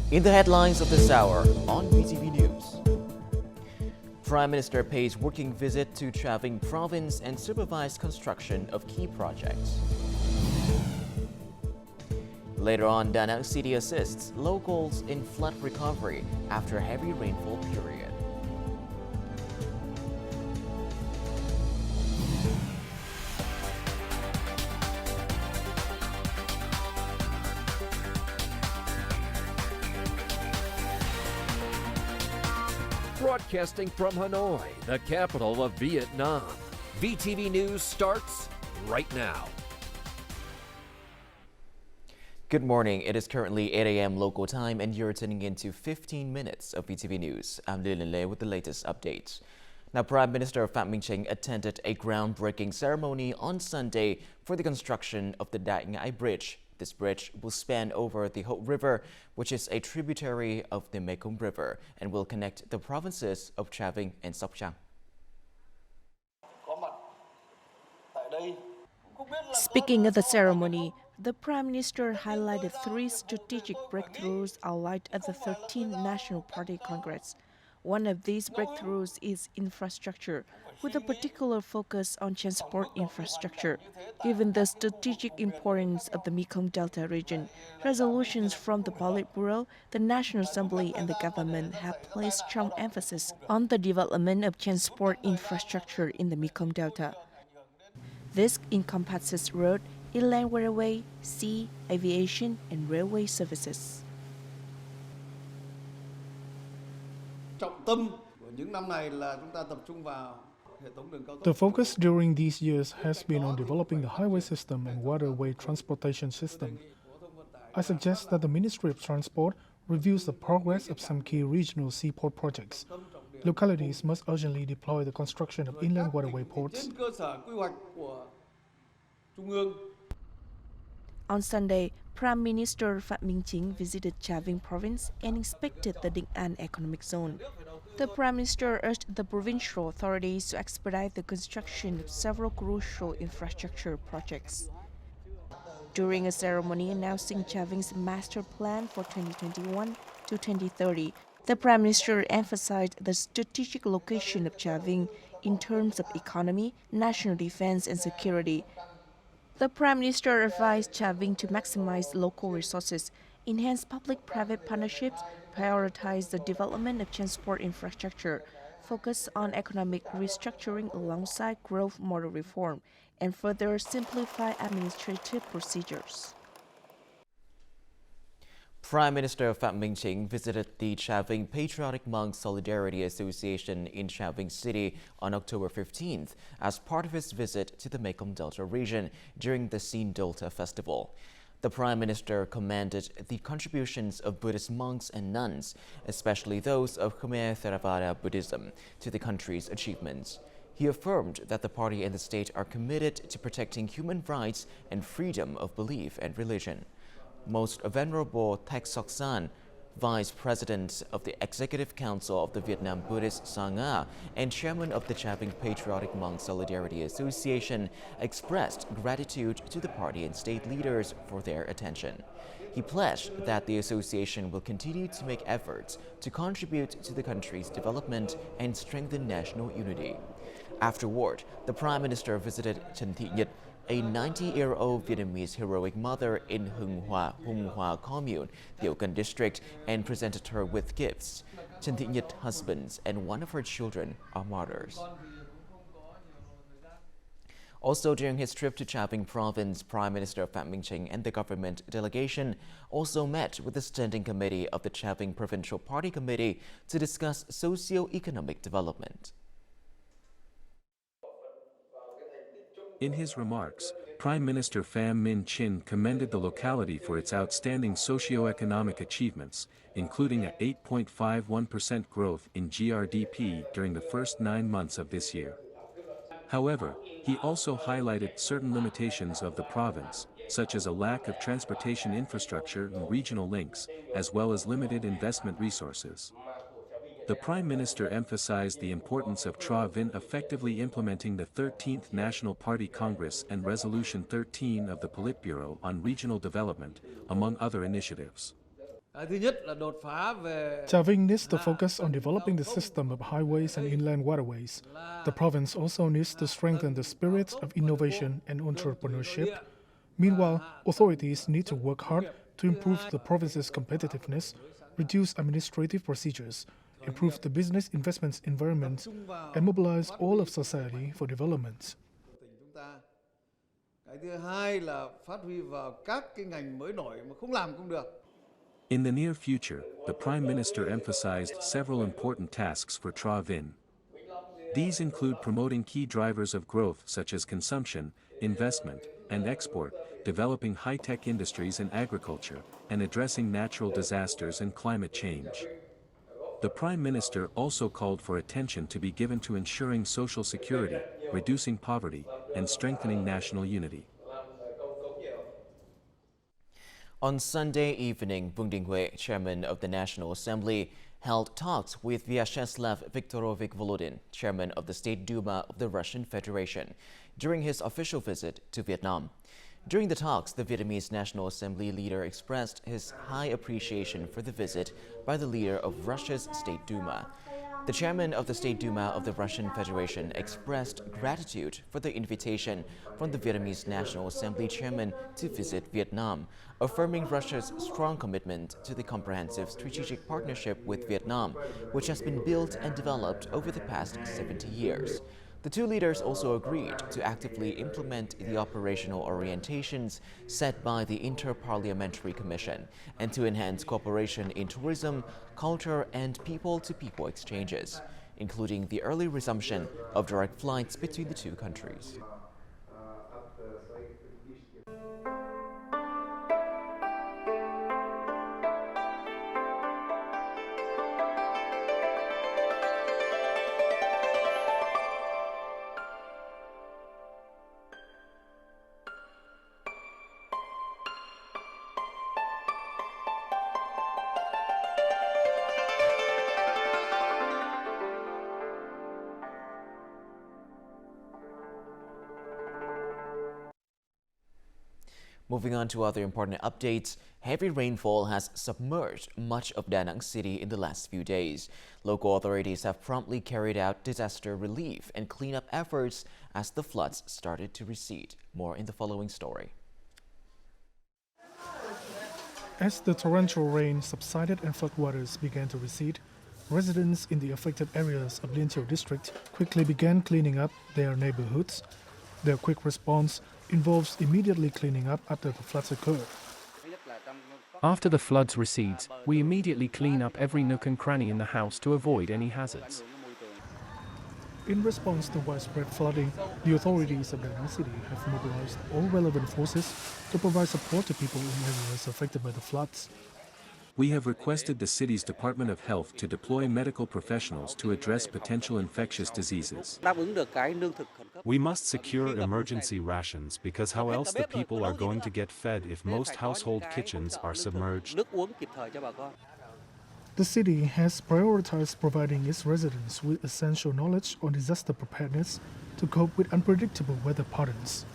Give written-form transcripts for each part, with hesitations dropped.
In the headlines of this hour on VTV News, Prime Minister pays working visit to Chaving province and supervised construction of key projects. Later on, Da Nang City assists locals in flood recovery after heavy rainfall period. Broadcasting from Hanoi, the capital of Vietnam. VTV News starts right now. Good morning. It is currently 8 a.m. local time and you're tuning into 15 minutes of VTV News. I'm Lilin Lei with the latest updates. Now, Prime Minister Phie attended a groundbreaking ceremony on Sunday for the construction of the Da Nang Bridge. This bridge will span over the Ho River, which is a tributary of the Mekong River, and will connect the provinces of Chaving and Sóc Trăng. Speaking at the ceremony, the Prime Minister highlighted three strategic breakthroughs outlined at the 13th National Party Congress. One of these breakthroughs is infrastructure, with a particular focus on transport infrastructure. Given the strategic importance of the Mekong Delta region, resolutions from the Politburo, the National Assembly and the government have placed strong emphasis on the development of transport infrastructure in the Mekong Delta. This encompasses road, inland waterway, sea, aviation, and railway services. The focus during these years has been on developing the highway system and waterway transportation system. I suggest that the Ministry of Transport reviews the progress of some key regional seaport projects. Localities must urgently deploy the construction of inland waterway ports. On Sunday, Prime Minister Phie visited Chaving province and inspected the Da Nang economic zone. The Prime Minister urged the provincial authorities to expedite the construction of several crucial infrastructure projects. During a ceremony announcing Chaving's master plan for 2021 to 2030, the Prime Minister emphasized the strategic location of Chaving in terms of economy, national defense, and security. The Prime Minister advised Chaving to maximize local resources, enhance public-private partnerships, prioritize the development of transport infrastructure, focus on economic restructuring alongside growth model reform, and further simplify administrative procedures. Prime Minister Phie visited the Chaving Patriotic Monk Solidarity Association in Chaving City on October 15th as part of his visit to the Mekong Delta region during the Sin Dolta Festival. The Prime Minister commended the contributions of Buddhist monks and nuns, especially those of Khmer Theravada Buddhism, to the country's achievements. He affirmed that the party and the state are committed to protecting human rights and freedom of belief and religion. Most Venerable Thach Soc San, Vice President of the Executive Council of the Vietnam Buddhist Sangha and Chairman of the Chaving Patriotic Monk Solidarity Association, expressed gratitude to the party and state leaders for their attention. He pledged that the association will continue to make efforts to contribute to the country's development and strengthen national unity. Afterward, the Prime Minister visited Chen Thị Nhật, a 90-year-old Vietnamese heroic mother in Hung Hoa Commune, Tiểu Cần District, and presented her with gifts. Chen Thị Nhật husbands and one of her children are martyrs. Also, during his trip to Chaving province, Prime Minister Phie and the government delegation also met with the Standing Committee of the Chaving Provincial Party Committee to discuss socio-economic development. In his remarks, Prime Minister Phie commended the locality for its outstanding socio-economic achievements, including a 8.51% growth in GRDP during the first 9 months of this year. However, he also highlighted certain limitations of the province, such as a lack of transportation infrastructure and regional links, as well as limited investment resources. The Prime Minister emphasized the importance of VINH effectively implementing the 13th National Party Congress and Resolution 13 of the Politburo on regional development, among other initiatives. Trà Vinh needs to focus on developing the system of highways and inland waterways. The province also needs to strengthen the spirit of innovation and entrepreneurship. Meanwhile, authorities need to work hard to improve the province's competitiveness, reduce administrative procedures, improve the business investments environment, and mobilize all of society for development. In the near future, the Prime Minister emphasized several important tasks for Trà Vinh. These include promoting key drivers of growth such as consumption, investment, and export, developing high-tech industries and agriculture, and addressing natural disasters and climate change. The Prime Minister also called for attention to be given to ensuring social security, reducing poverty, and strengthening national unity. On Sunday evening, Vương Đình Huệ, chairman of the National Assembly, held talks with Vyacheslav Viktorovich Volodin, chairman of the State Duma of the Russian Federation, during his official visit to Vietnam. During the talks, the Vietnamese National Assembly leader expressed his high appreciation for the visit by the leader of Russia's State Duma. The chairman of the State Duma of the Russian Federation expressed gratitude for the invitation from the Vietnamese National Assembly chairman to visit Vietnam, affirming Russia's strong commitment to the comprehensive strategic partnership with Vietnam, which has been built and developed over the past 70 years. The two leaders also agreed to actively implement the operational orientations set by the Inter-Parliamentary Commission and to enhance cooperation in tourism, culture, and people-to-people exchanges, including the early resumption of direct flights between the two countries. Moving on to other important updates, heavy rainfall has submerged much of Da Nang City in the last few days. Local authorities have promptly carried out disaster relief and cleanup efforts as the floods started to recede. More in the following story. As the torrential rain subsided and floodwaters began to recede, residents in the affected areas of Liên Chiểu district quickly began cleaning up their neighborhoods. Their quick response involves immediately cleaning up after the floods occur. After the floods recedes, we immediately clean up every nook and cranny in the house to avoid any hazards. In response to widespread flooding, the authorities of Da Nang City have mobilized all relevant forces to provide support to people in areas affected by the floods. We have requested the city's Department of Health to deploy medical professionals to address potential infectious diseases. We must secure emergency rations because how else the people are going to get fed if most household kitchens are submerged? The city has prioritized providing its residents with essential knowledge on disaster preparedness to cope with unpredictable weather patterns.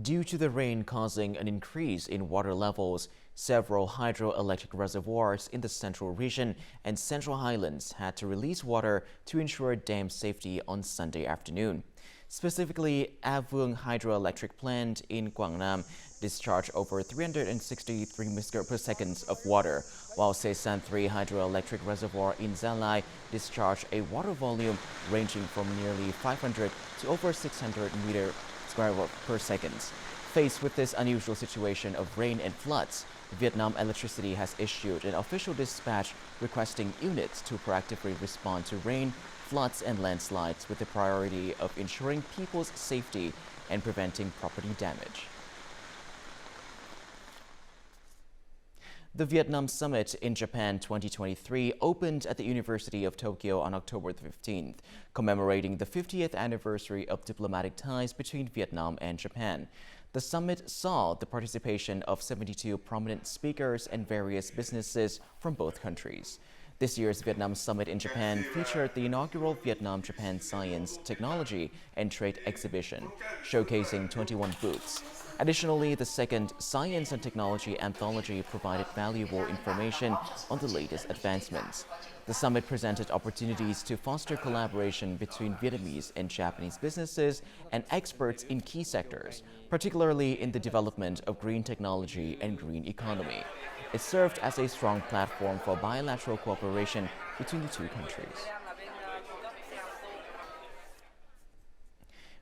Due to the rain causing an increase in water levels, several hydroelectric reservoirs in the central region and central highlands had to release water to ensure dam safety on Sunday afternoon. Specifically, A Vuong Hydroelectric Plant in Quảng Nam discharged over 363 m per second of water, while Se San 3 Hydroelectric Reservoir in Gia Lai discharged a water volume ranging from nearly 500 to over 600 m per second. Faced with this unusual situation of rain and floods, Vietnam Electricity has issued an official dispatch requesting units to proactively respond to rain, floods and landslides with the priority of ensuring people's safety and preventing property damage. The Vietnam Summit in Japan 2023 opened at the University of Tokyo on October 15th, commemorating the 50th anniversary of diplomatic ties between Vietnam and Japan. The summit saw the participation of 72 prominent speakers and various businesses from both countries. This year's Vietnam Summit in Japan featured the inaugural Vietnam-Japan Science, Technology and Trade Exhibition, showcasing 21 booths. Additionally, the second Science and Technology Anthology provided valuable information on the latest advancements. The summit presented opportunities to foster collaboration between Vietnamese and Japanese businesses and experts in key sectors, particularly in the development of green technology and green economy. It served as a strong platform for bilateral cooperation between the two countries.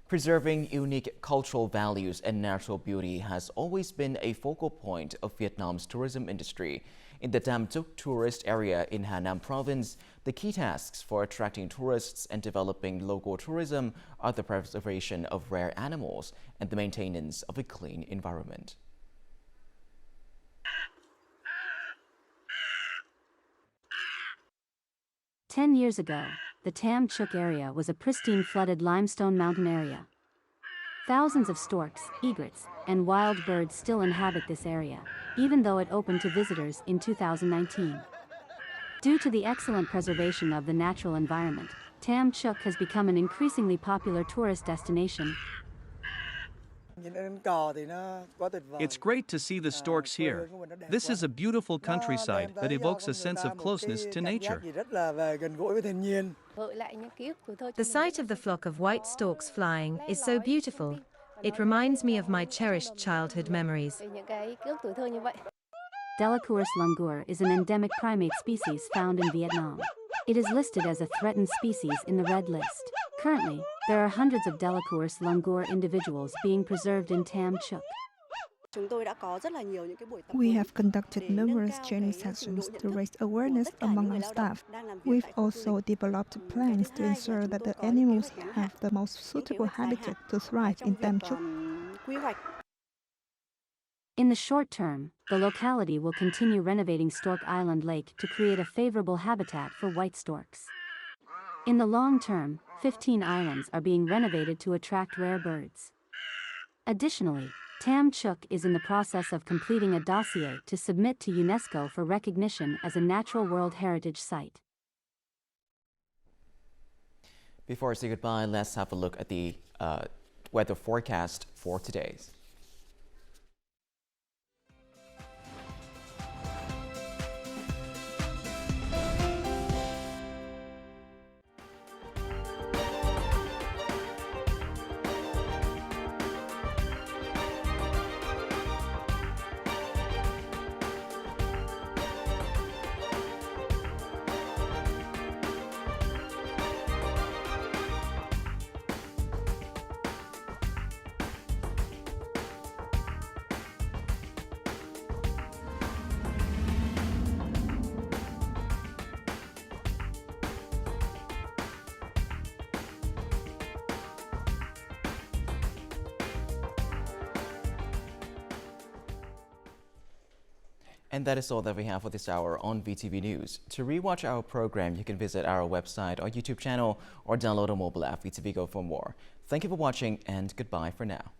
Preserving unique cultural values and natural beauty has always been a focal point of Vietnam's tourism industry. In the Tam Truc tourist area in Hà Nam province, the key tasks for attracting tourists and developing local tourism are the preservation of rare animals and the maintenance of a clean environment. Ten years ago, the Tam Truc area was a pristine flooded limestone mountain area. Thousands of storks, egrets, and wild birds still inhabit this area, even though it opened to visitors in 2019. Due to the excellent preservation of the natural environment, Tam Truc has become an increasingly popular tourist destination. It's great to see the storks here. This is a beautiful countryside that evokes a sense of closeness to nature. The sight of the flock of white storks flying is so beautiful. It reminds me of my cherished childhood memories. Delacour's langur is an endemic primate species found in Vietnam. It is listed as a threatened species in the Red List. Currently, there are hundreds of Delacour's langur individuals being preserved in Tam Truc. We have conducted numerous training sessions to raise awareness among our staff. We've also developed plans to ensure that the animals have the most suitable habitat to thrive in Tam Truc. In the short term, the locality will continue renovating Stork Island Lake to create a favorable habitat for white storks. In the long term, 15 islands are being renovated to attract rare birds. Additionally, Tam Truc is in the process of completing a dossier to submit to UNESCO for recognition as a Natural World Heritage Site. Before I say goodbye, let's have a look at the weather forecast for today. And that is all that we have for this hour on VTV News. To rewatch our program, you can visit our website or YouTube channel or download a mobile app VTVgo for more. Thank you for watching and goodbye for now.